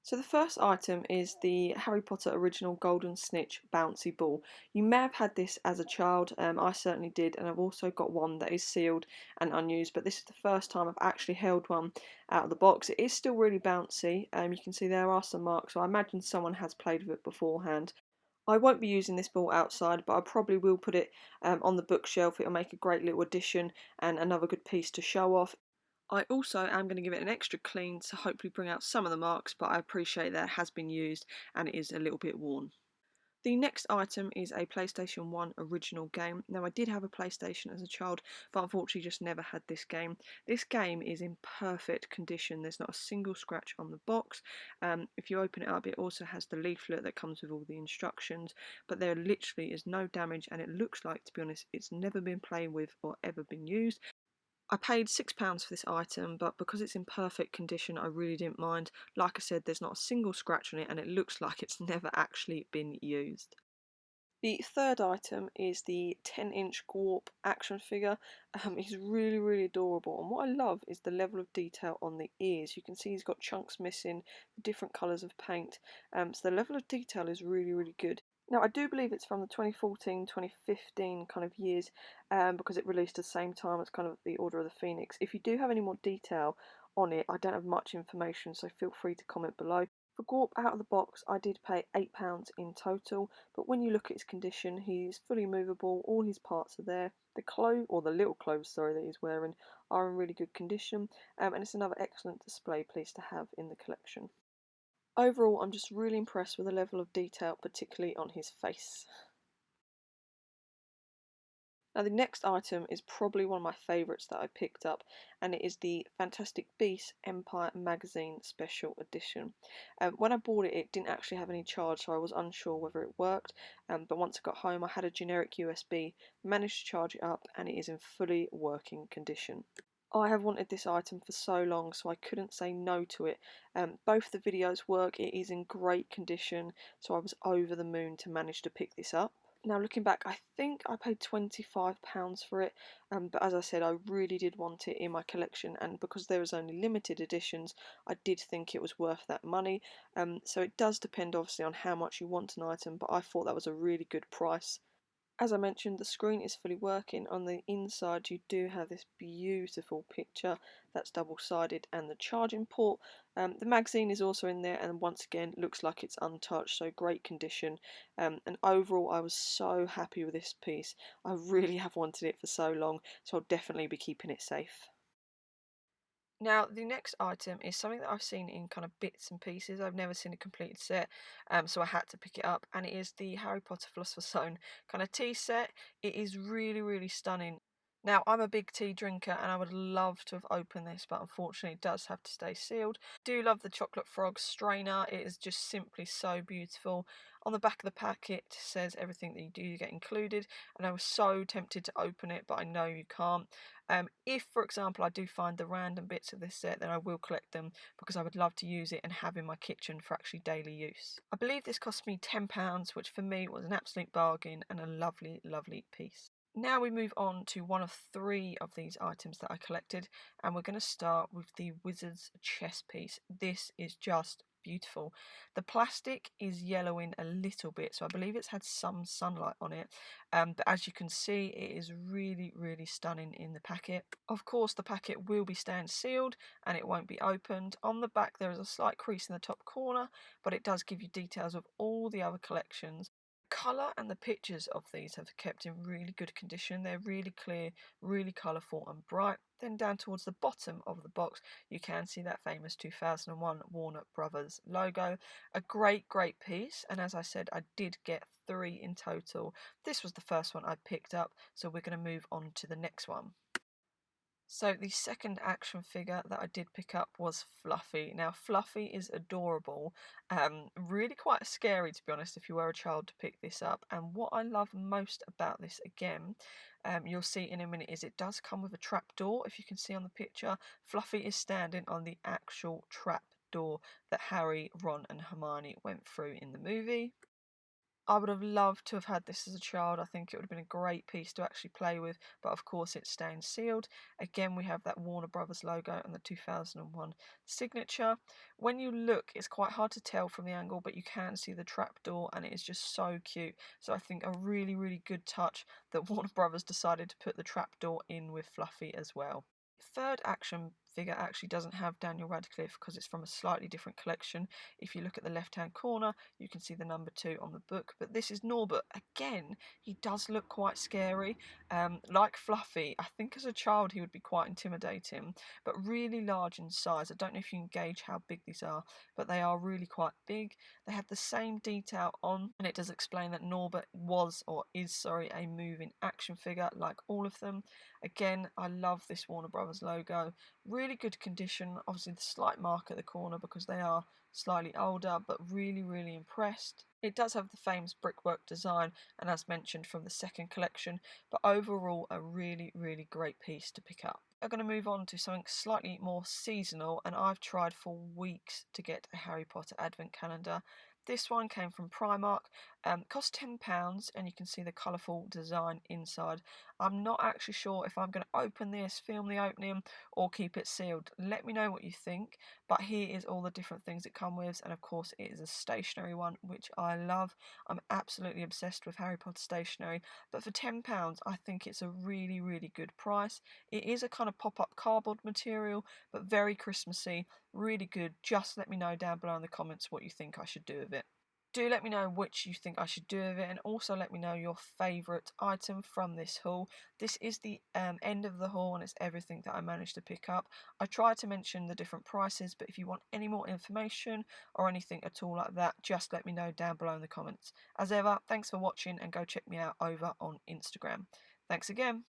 So the first item is the Harry Potter Original Golden Snitch Bouncy Ball. You may have had this as a child, I certainly did, and I've also got one that is sealed and unused, but this is the first time I've actually held one out of the box. It is still really bouncy, you can see there are some marks, so I imagine someone has played with it beforehand. I won't be using this ball outside, but I probably will put it on the bookshelf. It'll make a great little addition and another good piece to show off. I also am going to give it an extra clean to hopefully bring out some of the marks, but I appreciate that it has been used and it is a little bit worn. The next item is a PlayStation 1 Original Game. Now, I did have a PlayStation as a child, but unfortunately just never had this game. This game is in perfect condition. There's not a single scratch on the box. If you open it up, it also has the leaflet that comes with all the instructions, but there literally is no damage, and it looks like, to be honest, it's never been played with or ever been used. I paid £6 for this item, but because it's in perfect condition, I really didn't mind. Like I said, there's not a single scratch on it, and it looks like it's never actually been used. The third item is the 10-inch Gorp action figure. He's really, really adorable, and what I love is the level of detail on the ears. You can see he's got chunks missing, different colours of paint, so the level of detail is really, really good. Now, I do believe it's from the 2014-2015 kind of years, because it released at the same time as kind of the Order of the Phoenix. If you do have any more detail on it, I don't have much information, so feel free to comment below. For Gorp out of the box, I did pay £8 in total, but when you look at his condition, he's fully movable, all his parts are there. The clothes, or the little clothes, sorry, that he's wearing are in really good condition, and it's another excellent display piece to have in the collection. Overall, I'm just really impressed with the level of detail, particularly on his face. Now, the next item is probably one of my favourites that I picked up, and it is the Fantastic Beasts Empire Magazine Special Edition. When I bought it, it didn't actually have any charge, so I was unsure whether it worked, but once I got home, I had a generic USB, managed to charge it up, and it is in fully working condition. I have wanted this item for so long, so I couldn't say no to it. Both the videos work, it is in great condition, so I was over the moon to manage to pick this up. Now, looking back, I think I paid £25 for it, but as I said, I really did want it in my collection, and because there was only limited editions, I did think it was worth that money. So it does depend obviously on how much you want an item, but I thought that was a really good price. As I mentioned, the screen is fully working. On the inside, you do have this beautiful picture that's double-sided and the charging port. The magazine is also in there, and once again, looks like it's untouched, so great condition. And overall, I was so happy with this piece. I really have wanted it for so long, so I'll definitely be keeping it safe. Now, the next item is something that I've seen in kind of bits and pieces. I've never seen a completed set, so I had to pick it up, and it is the Harry Potter Philosopher's Stone kind of tea set. It is really, really stunning. Now, I'm a big tea drinker, and I would love to have opened this, but unfortunately, it does have to stay sealed. Do love the chocolate frog strainer. It is just simply so beautiful. On the back of the packet says everything that you do get included, and I was so tempted to open it, but I know you can't. If, for example, I do find the random bits of this set, then I will collect them because I would love to use it and have in my kitchen for actually daily use. I believe this cost me £10, which for me was an absolute bargain and a lovely, lovely piece. Now we move on to one of three of these items that I collected, and we're going to start with the Wizard's chess piece. This is just beautiful. The plastic is yellowing a little bit, so I believe it's had some sunlight on it, but as you can see, it is really, really stunning in the packet. Of course, the packet will be staying sealed and it won't be opened. On the back, there is a slight crease in the top corner, but it does give you details of all the other collections. Colour and the pictures of these have kept in really good condition. They're really clear, really colourful and bright. Then down towards the bottom of the box, you can see that famous 2001 Warner Brothers logo. A great, great piece, and as I said, I did get three in total. This was the first one I picked up, so we're going to move on to the next one. So the second action figure that I did pick up was Fluffy. Now Fluffy is adorable, really quite scary to be honest if you were a child to pick this up. And what I love most about this again, you'll see in a minute, is it does come with a trap door. If you can see on the picture, Fluffy is standing on the actual trap door that Harry, Ron and Hermione went through in the movie. I would have loved to have had this as a child. I think it would have been a great piece to actually play with, but of course it's staying sealed. Again, we have that Warner Brothers logo and the 2001 signature. When you look, it's quite hard to tell from the angle, but you can see the trapdoor, and it is just so cute. So I think a really, really good touch that Warner Brothers decided to put the trapdoor in with Fluffy as well. Third action figure actually doesn't have Daniel Radcliffe because it's from a slightly different collection. If you look at the left hand corner, you can see the number 2 on the book, but this is Norbert. Again, he does look quite scary. Like Fluffy, I think as a child he would be quite intimidating, but really large in size. I don't know if you can gauge how big these are, but they are really quite big. They have the same detail on, and it does explain that Norbert was, or is, sorry, a moving action figure like all of them. Again, I love this Warner Brothers logo. Really good condition. Obviously, the slight mark at the corner because they are slightly older, but really, really impressed. It does have the famous brickwork design, and as mentioned from the second collection, but overall a really, really great piece to pick up. I'm going to move on to something slightly more seasonal, and I've tried for weeks to get a Harry Potter advent calendar. This one came from Primark, cost £10, and you can see the colourful design inside. I'm not actually sure if I'm going to open this, film the opening, or keep it sealed. Let me know what you think, but here is all the different things it comes with, and of course it is a stationery one, which I love. I'm absolutely obsessed with Harry Potter stationery, but for £10 I think it's a really, really good price. It is a kind of pop-up cardboard material, but very Christmassy, really good. Just let me know down below in the comments what you think I should do with it. Do let me know which you think I should do with it, and also let me know your favourite item from this haul. This is the end of the haul, and it's everything that I managed to pick up. I tried to mention the different prices, but if you want any more information or anything at all like that, just let me know down below in the comments. As ever, thanks for watching, and go check me out over on Instagram. Thanks again.